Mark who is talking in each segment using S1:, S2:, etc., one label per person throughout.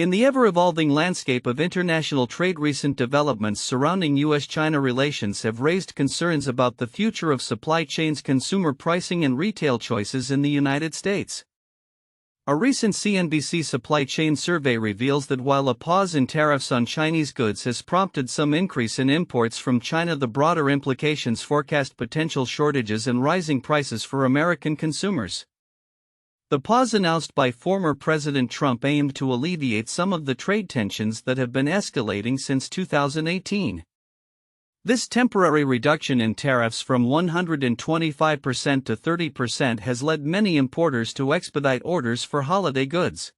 S1: In the ever-evolving landscape of international trade, recent developments surrounding U.S.-China relations have raised concerns about the future of supply chains, consumer pricing, and retail choices in the United States. A recent CNBC supply chain survey reveals that while a pause in tariffs on Chinese goods has prompted some increase in imports from China, the broader implications forecast potential shortages and rising prices for American consumers. The pause announced by former President Trump aimed to alleviate some of the trade tensions that have been escalating since 2018. This temporary reduction in tariffs from 125% to 30% has led many importers to expedite orders for holiday goods.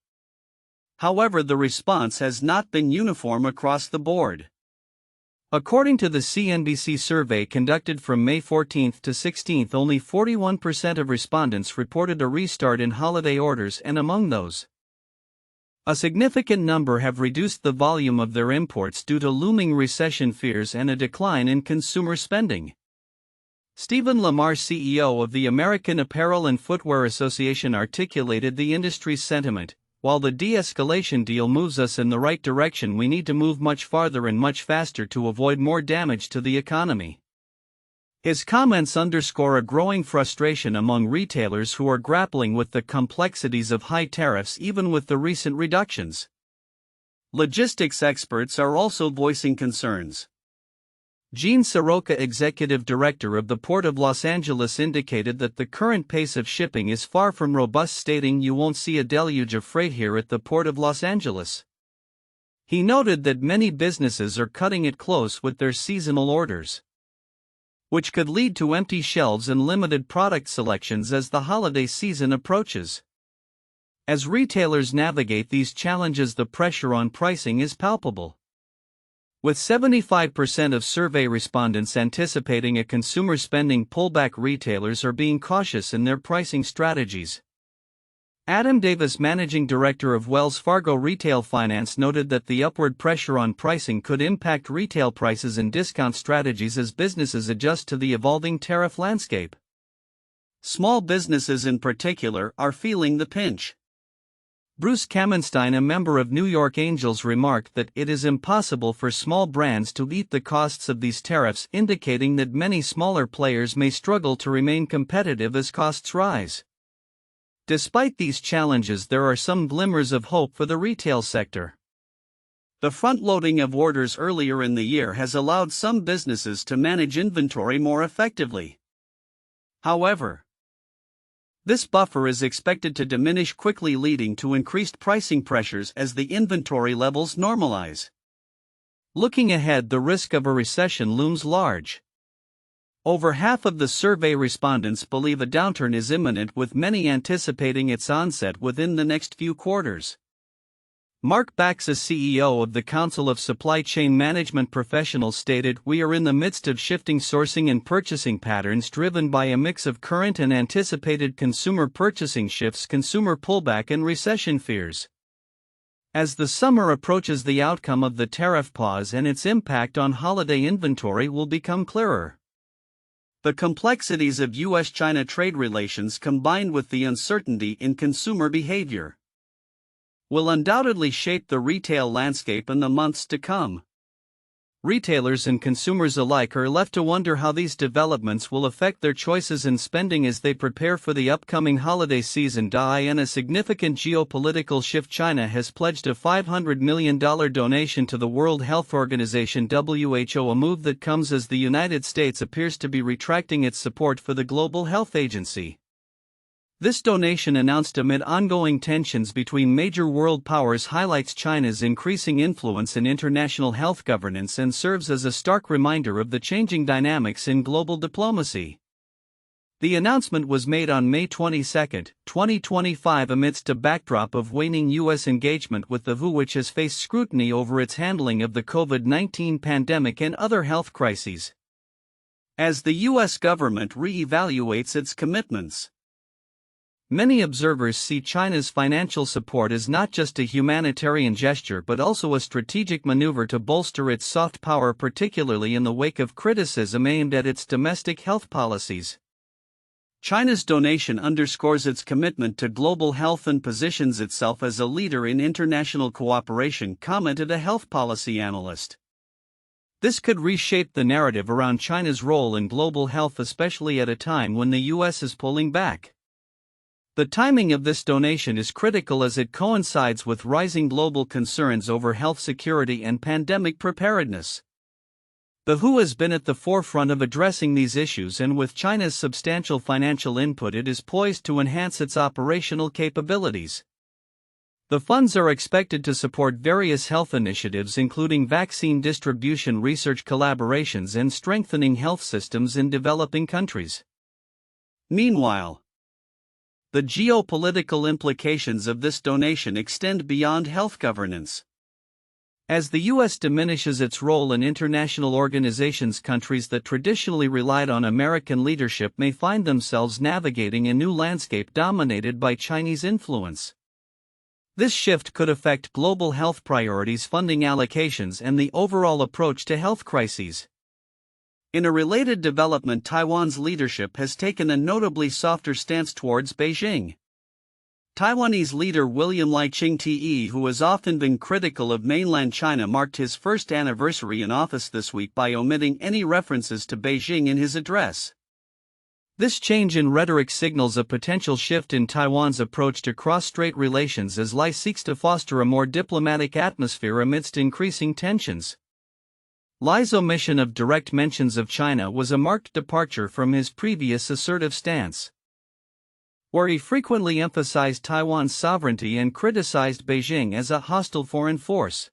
S1: However, the response has not been uniform across the board. According to the CNBC survey conducted from May 14 to 16, only 41% of respondents reported a restart in holiday orders, and among those, a significant number have reduced the volume of their imports due to looming recession fears and a decline in consumer spending. Stephen Lamar, CEO of the American Apparel and Footwear Association, articulated the industry's sentiment: "While the de-escalation deal moves us in the right direction, we need to move much farther and much faster to avoid more damage to the economy." His comments underscore a growing frustration among retailers who are grappling with the complexities of high tariffs even with the recent reductions. Logistics experts are also voicing concerns. Gene Soroka, executive director of the Port of Los Angeles, indicated that the current pace of shipping is far from robust, stating, "You won't see a deluge of freight here at the Port of Los Angeles." He noted that many businesses are cutting it close with their seasonal orders, which could lead to empty shelves and limited product selections as the holiday season approaches. As retailers navigate these challenges, the pressure on pricing is palpable. With 75% of survey respondents anticipating a consumer spending pullback, retailers are being cautious in their pricing strategies. Adam Davis, managing director of Wells Fargo Retail Finance, noted that the upward pressure on pricing could impact retail prices and discount strategies as businesses adjust to the evolving tariff landscape. Small businesses in particular are feeling the pinch. Bruce Kamenstein, a member of New York Angels, remarked that it is impossible for small brands to eat the costs of these tariffs, indicating that many smaller players may struggle to remain competitive as costs rise. Despite these challenges, there are some glimmers of hope for the retail sector. The front-loading of orders earlier in the year has allowed some businesses to manage inventory more effectively. However, this buffer is expected to diminish quickly, leading to increased pricing pressures as the inventory levels normalize. Looking ahead, the risk of a recession looms large. Over half of the survey respondents believe a downturn is imminent, with many anticipating its onset within the next few quarters. Mark Baxa, CEO of the Council of Supply Chain Management Professionals, stated, "We are in the midst of shifting sourcing and purchasing patterns driven by a mix of current and anticipated consumer purchasing shifts, consumer pullback, and recession fears." As the summer approaches, the outcome of the tariff pause and its impact on holiday inventory will become clearer. The complexities of U.S.-China trade relations, combined with the uncertainty in consumer behavior, will undoubtedly shape the retail landscape in the months to come. Retailers and consumers alike are left to wonder how these developments will affect their choices and spending as they prepare for the upcoming holiday season. In a significant geopolitical shift, China has pledged a $500 million donation to the World Health Organization (WHO), a move that comes as the United States appears to be retracting its support for the global health agency. This donation, announced amid ongoing tensions between major world powers, highlights China's increasing influence in international health governance and serves as a stark reminder of the changing dynamics in global diplomacy. The announcement was made on May 22, 2025, amidst a backdrop of waning U.S. engagement with the WHO, which has faced scrutiny over its handling of the COVID-19 pandemic and other health crises, as the U.S. government re-evaluates its commitments. Many observers see China's financial support as not just a humanitarian gesture but also a strategic maneuver to bolster its soft power, particularly in the wake of criticism aimed at its domestic health policies. China's donation underscores its commitment to global health and positions itself as a leader in international cooperation, commented a health policy analyst. This could reshape the narrative around China's role in global health, especially at a time when the U.S. is pulling back. The timing of this donation is critical as it coincides with rising global concerns over health security and pandemic preparedness. The WHO has been at the forefront of addressing these issues, and with China's substantial financial input, it is poised to enhance its operational capabilities. The funds are expected to support various health initiatives, including vaccine distribution, research collaborations, and strengthening health systems in developing countries. Meanwhile, the geopolitical implications of this donation extend beyond health governance. As the U.S. diminishes its role in international organizations, countries that traditionally relied on American leadership may find themselves navigating a new landscape dominated by Chinese influence. This shift could affect global health priorities, funding allocations, and the overall approach to health crises. In a related development, Taiwan's leadership has taken a notably softer stance towards Beijing. Taiwanese leader William Lai Ching-te, who has often been critical of mainland China, marked his first anniversary in office this week by omitting any references to Beijing in his address. This change in rhetoric signals a potential shift in Taiwan's approach to cross-strait relations as Lai seeks to foster a more diplomatic atmosphere amidst increasing tensions. Lai's omission of direct mentions of China was a marked departure from his previous assertive stance, where he frequently emphasized Taiwan's sovereignty and criticized Beijing as a hostile foreign force.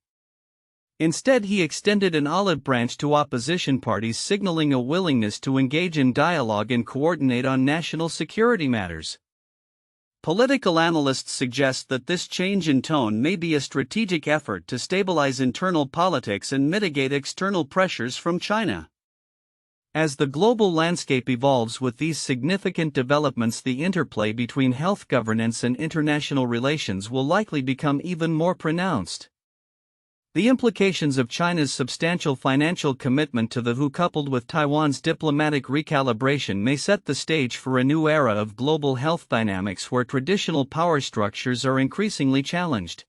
S1: Instead, he extended an olive branch to opposition parties, signaling a willingness to engage in dialogue and coordinate on national security matters. Political analysts suggest that this change in tone may be a strategic effort to stabilize internal politics and mitigate external pressures from China. As the global landscape evolves with these significant developments, the interplay between health governance and international relations will likely become even more pronounced. The implications of China's substantial financial commitment to the WHO, coupled with Taiwan's diplomatic recalibration, may set the stage for a new era of global health dynamics where traditional power structures are increasingly challenged.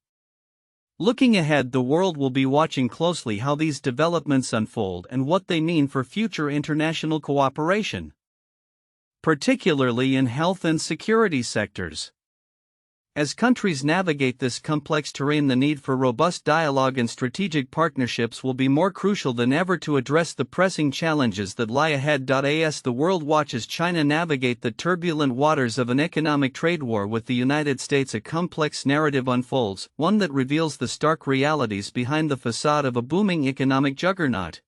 S1: Looking ahead, the world will be watching closely how these developments unfold and what they mean for future international cooperation, particularly in health and security sectors. As countries navigate this complex terrain, the need for robust dialogue and strategic partnerships will be more crucial than ever to address the pressing challenges that lie ahead. As the world watches China navigate the turbulent waters of an economic trade war with the United States, a complex narrative unfolds, one that reveals the stark realities behind the facade of a booming economic juggernaut.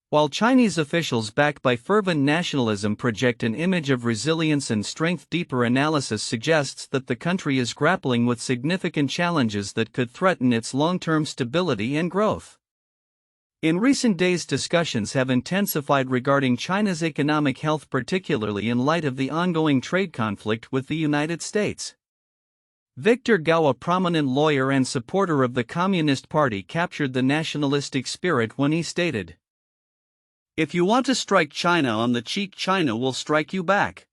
S1: While Chinese officials backed by fervent nationalism project an image of resilience and strength, deeper analysis suggests that the country is grappling with significant challenges that could threaten its long-term stability and growth. In recent days, discussions have intensified regarding China's economic health, particularly in light of the ongoing trade conflict with the United States. Victor Gao, a prominent lawyer and supporter of the Communist Party, captured the nationalistic spirit when he stated, "If you want to strike China on the cheek, China will strike you back."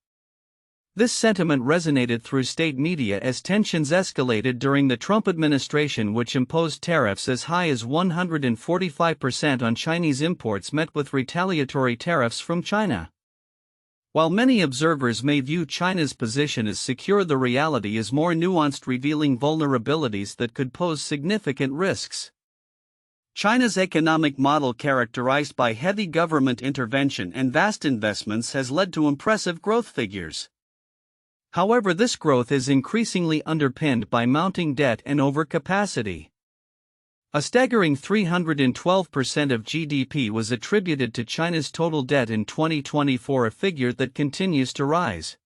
S1: This sentiment resonated through state media as tensions escalated during the Trump administration, which imposed tariffs as high as 145% on Chinese imports, met with retaliatory tariffs from China. While many observers may view China's position as secure, the reality is more nuanced, revealing vulnerabilities that could pose significant risks. China's economic model, characterized by heavy government intervention and vast investments, has led to impressive growth figures. However, this growth is increasingly underpinned by mounting debt and overcapacity. A staggering 312% of GDP was attributed to China's total debt in 2024, a figure that continues to rise.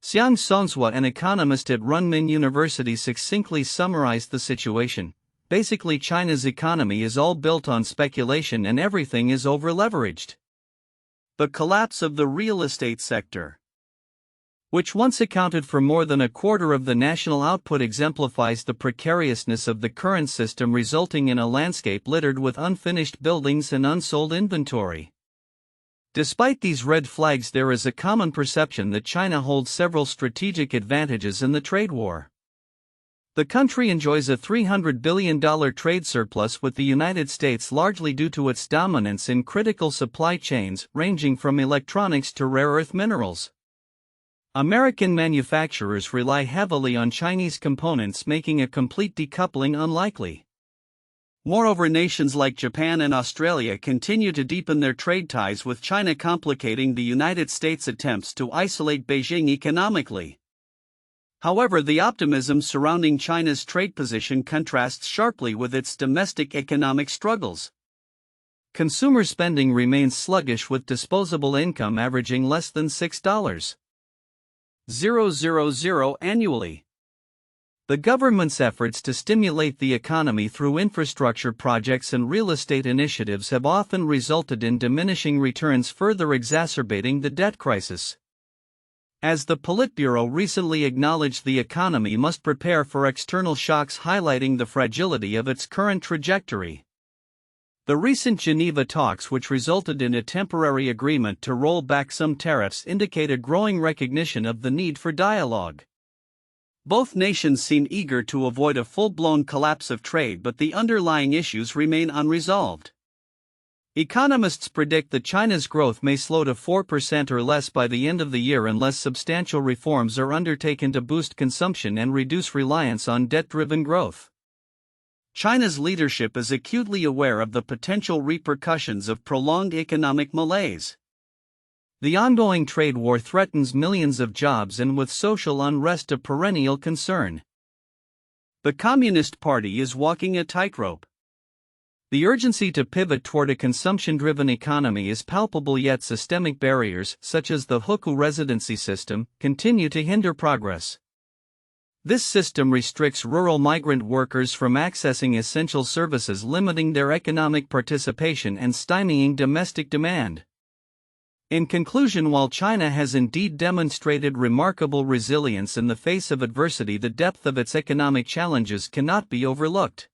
S1: Xiang Songsua, an economist at Runmin University, succinctly summarized the situation. Basically, China's economy is all built on speculation and everything is over-leveraged. The collapse of the real estate sector, which once accounted for more than a quarter of the national output, exemplifies the precariousness of the current system, resulting in a landscape littered with unfinished buildings and unsold inventory. Despite these red flags, there is a common perception that China holds several strategic advantages in the trade war. The country enjoys a $300 billion trade surplus with the United States, largely due to its dominance in critical supply chains ranging from electronics to rare earth minerals. American manufacturers rely heavily on Chinese components, making a complete decoupling unlikely. Moreover, nations like Japan and Australia continue to deepen their trade ties with China, complicating the United States' attempts to isolate Beijing economically. However, the optimism surrounding China's trade position contrasts sharply with its domestic economic struggles. Consumer spending remains sluggish, with disposable income averaging less than $6,000 annually. The government's efforts to stimulate the economy through infrastructure projects and real estate initiatives have often resulted in diminishing returns, further exacerbating the debt crisis. As the Politburo recently acknowledged, the economy must prepare for external shocks, highlighting the fragility of its current trajectory. The recent Geneva talks, which resulted in a temporary agreement to roll back some tariffs, indicate a growing recognition of the need for dialogue. Both nations seem eager to avoid a full-blown collapse of trade, but the underlying issues remain unresolved. Economists predict that China's growth may slow to 4% or less by the end of the year unless substantial reforms are undertaken to boost consumption and reduce reliance on debt-driven growth. China's leadership is acutely aware of the potential repercussions of prolonged economic malaise. The ongoing trade war threatens millions of jobs, and with social unrest a perennial concern. The Communist Party is walking a tightrope. The urgency to pivot toward a consumption-driven economy is palpable, yet systemic barriers, such as the hukou residency system, continue to hinder progress. This system restricts rural migrant workers from accessing essential services, limiting their economic participation and stymieing domestic demand. In conclusion, while China has indeed demonstrated remarkable resilience in the face of adversity, the depth of its economic challenges cannot be overlooked.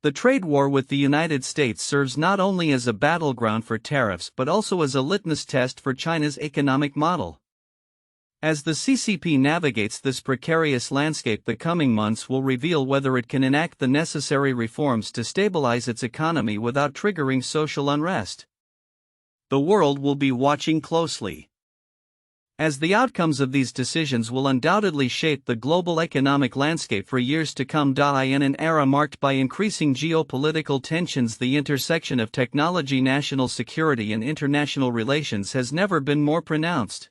S1: The trade war with the United States serves not only as a battleground for tariffs but also as a litmus test for China's economic model. As the CCP navigates this precarious landscape, the coming months will reveal whether it can enact the necessary reforms to stabilize its economy without triggering social unrest. The world will be watching closely, as the outcomes of these decisions will undoubtedly shape the global economic landscape for years to come. In an era marked by increasing geopolitical tensions, the intersection of technology, national security, and international relations has never been more pronounced.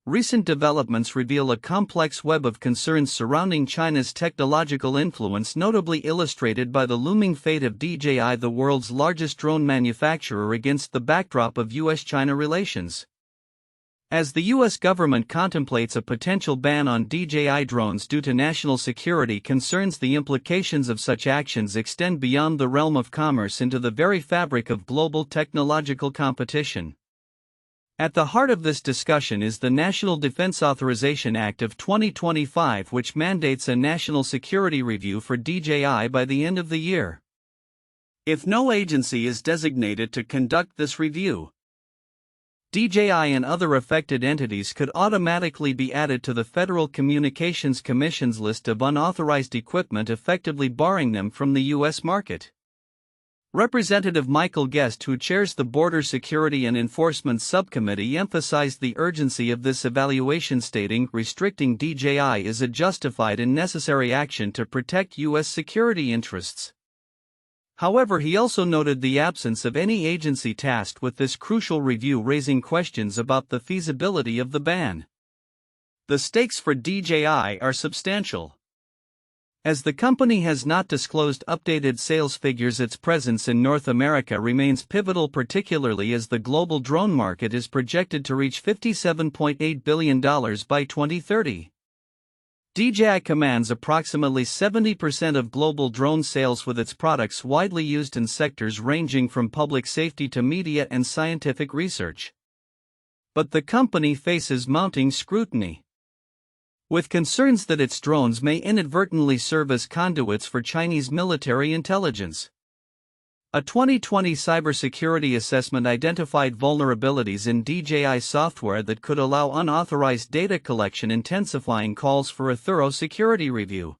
S1: Recent developments reveal a complex web of concerns surrounding China's technological influence, notably illustrated by the looming fate of DJI, the world's largest drone manufacturer, against the backdrop of U.S. China relations. As the U.S. government contemplates a potential ban on DJI drones due to national security concerns, the implications of such actions extend beyond the realm of commerce into the very fabric of global technological competition. At the heart of this discussion is the National Defense Authorization Act of 2025, which mandates a national security review for DJI by the end of the year. If no agency is designated to conduct this review, DJI and other affected entities could automatically be added to the Federal Communications Commission's list of unauthorized equipment, effectively barring them from the U.S. market. Representative Michael Guest, who chairs the Border Security and Enforcement Subcommittee, emphasized the urgency of this evaluation, stating, "Restricting DJI is a justified and necessary action to protect U.S. security interests." However, he also noted the absence of any agency tasked with this crucial review, raising questions about the feasibility of the ban. The stakes for DJI are substantial. As the company has not disclosed updated sales figures, its presence in North America remains pivotal, particularly as the global drone market is projected to reach $57.8 billion by 2030. DJI commands approximately 70% of global drone sales, with its products widely used in sectors ranging from public safety to media and scientific research. But the company faces mounting scrutiny, with concerns that its drones may inadvertently serve as conduits for Chinese military intelligence. A 2020 cybersecurity assessment identified vulnerabilities in DJI software that could allow unauthorized data collection, intensifying calls for a thorough security review.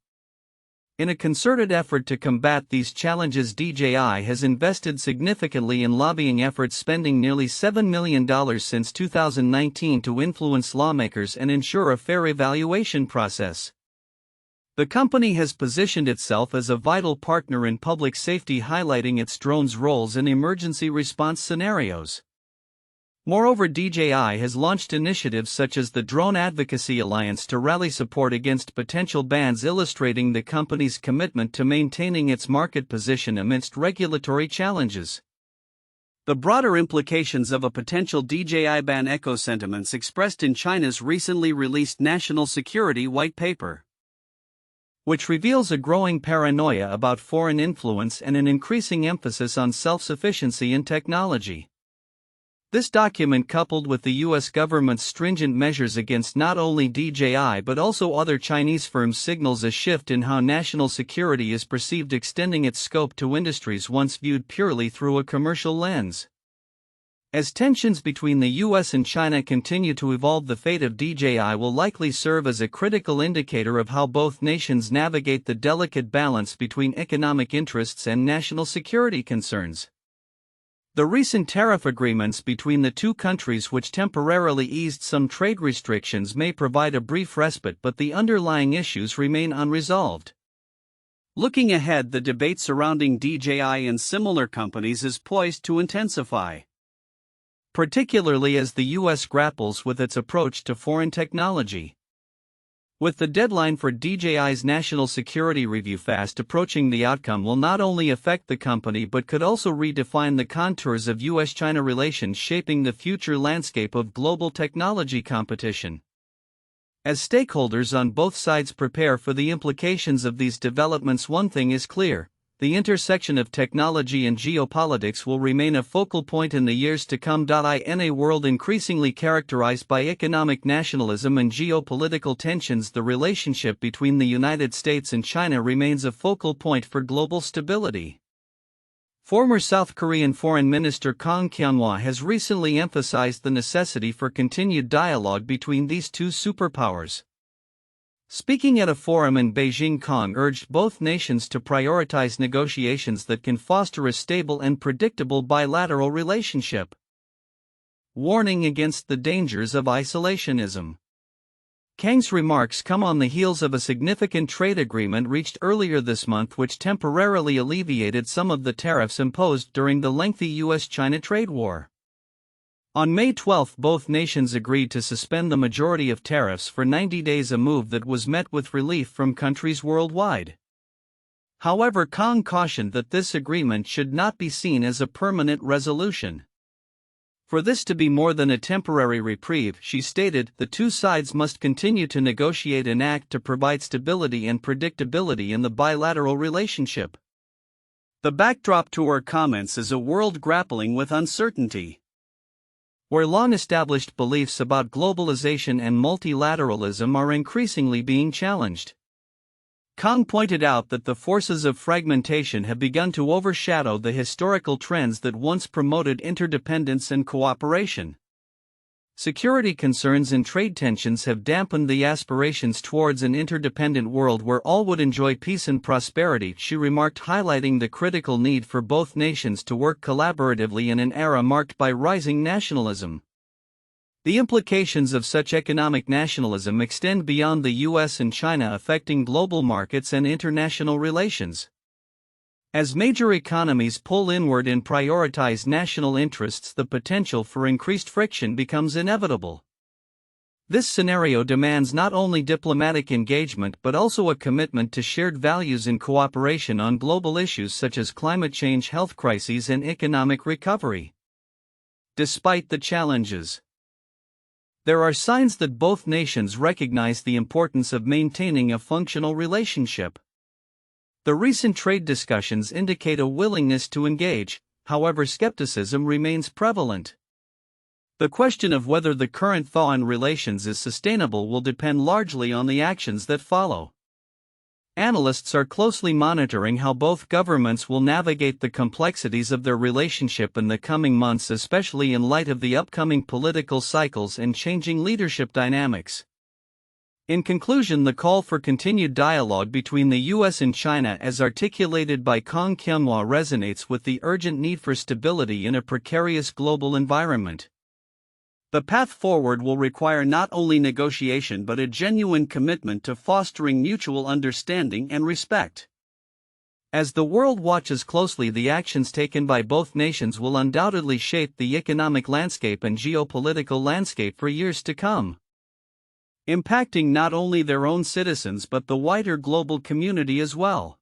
S1: In a concerted effort to combat these challenges, DJI has invested significantly in lobbying efforts, spending nearly $7 million since 2019 to influence lawmakers and ensure a fair evaluation process. The company has positioned itself as a vital partner in public safety, highlighting its drones' roles in emergency response scenarios. Moreover, DJI has launched initiatives such as the Drone Advocacy Alliance to rally support against potential bans, illustrating the company's commitment to maintaining its market position amidst regulatory challenges. The broader implications of a potential DJI ban echo sentiments expressed in China's recently released National Security White Paper, which reveals a growing paranoia about foreign influence and an increasing emphasis on self-sufficiency in technology. This document, coupled with the U.S. government's stringent measures against not only DJI but also other Chinese firms, signals a shift in how national security is perceived, extending its scope to industries once viewed purely through a commercial lens. As tensions between the U.S. and China continue to evolve, the fate of DJI will likely serve as a critical indicator of how both nations navigate the delicate balance between economic interests and national security concerns. The recent tariff agreements between the two countries, which temporarily eased some trade restrictions, may provide a brief respite, but the underlying issues remain unresolved. Looking ahead, the debate surrounding DJI and similar companies is poised to intensify, particularly as the U.S. grapples with its approach to foreign technology. With the deadline for DJI's National Security Review fast approaching, the outcome will not only affect the company but could also redefine the contours of U.S.-China relations, shaping the future landscape of global technology competition. As stakeholders on both sides prepare for the implications of these developments, one thing is clear: the intersection of technology and geopolitics will remain a focal point in the years to come. In a world increasingly characterized by economic nationalism and geopolitical tensions, the relationship between the United States and China remains a focal point for global stability. Former South Korean Foreign Minister Kang Kyung-hwa has recently emphasized the necessity for continued dialogue between these two superpowers. Speaking at a forum in Beijing, Kang urged both nations to prioritize negotiations that can foster a stable and predictable bilateral relationship, warning against the dangers of isolationism. Kang's remarks come on the heels of a significant trade agreement reached earlier this month, which temporarily alleviated some of the tariffs imposed during the lengthy U.S.-China trade war. On May 12, both nations agreed to suspend the majority of tariffs for 90 days, a move that was met with relief from countries worldwide. However, Kang cautioned that this agreement should not be seen as a permanent resolution. For this to be more than a temporary reprieve, she stated, the two sides must continue to negotiate and act to provide stability and predictability in the bilateral relationship. The backdrop to her comments is a world grappling with uncertainty, where long-established beliefs about globalization and multilateralism are increasingly being challenged. Kang pointed out that the forces of fragmentation have begun to overshadow the historical trends that once promoted interdependence and cooperation. Security concerns and trade tensions have dampened the aspirations towards an interdependent world where all would enjoy peace and prosperity, she remarked, highlighting the critical need for both nations to work collaboratively in an era marked by rising nationalism. The implications of such economic nationalism extend beyond the U.S. and China, affecting global markets and international relations. As major economies pull inward and prioritize national interests, the potential for increased friction becomes inevitable. This scenario demands not only diplomatic engagement but also a commitment to shared values and cooperation on global issues such as climate change, health crises, and economic recovery. Despite the challenges, there are signs that both nations recognize the importance of maintaining a functional relationship. The recent trade discussions indicate a willingness to engage, however, skepticism remains prevalent. The question of whether the current thaw in relations is sustainable will depend largely on the actions that follow. Analysts are closely monitoring how both governments will navigate the complexities of their relationship in the coming months, especially in light of the upcoming political cycles and changing leadership dynamics. In conclusion, the call for continued dialogue between the U.S. and China, as articulated by Kang Kyunghwa, resonates with the urgent need for stability in a precarious global environment. The path forward will require not only negotiation but a genuine commitment to fostering mutual understanding and respect. As the world watches closely, the actions taken by both nations will undoubtedly shape the economic landscape and geopolitical landscape for years to come, impacting not only their own citizens but the wider global community as well.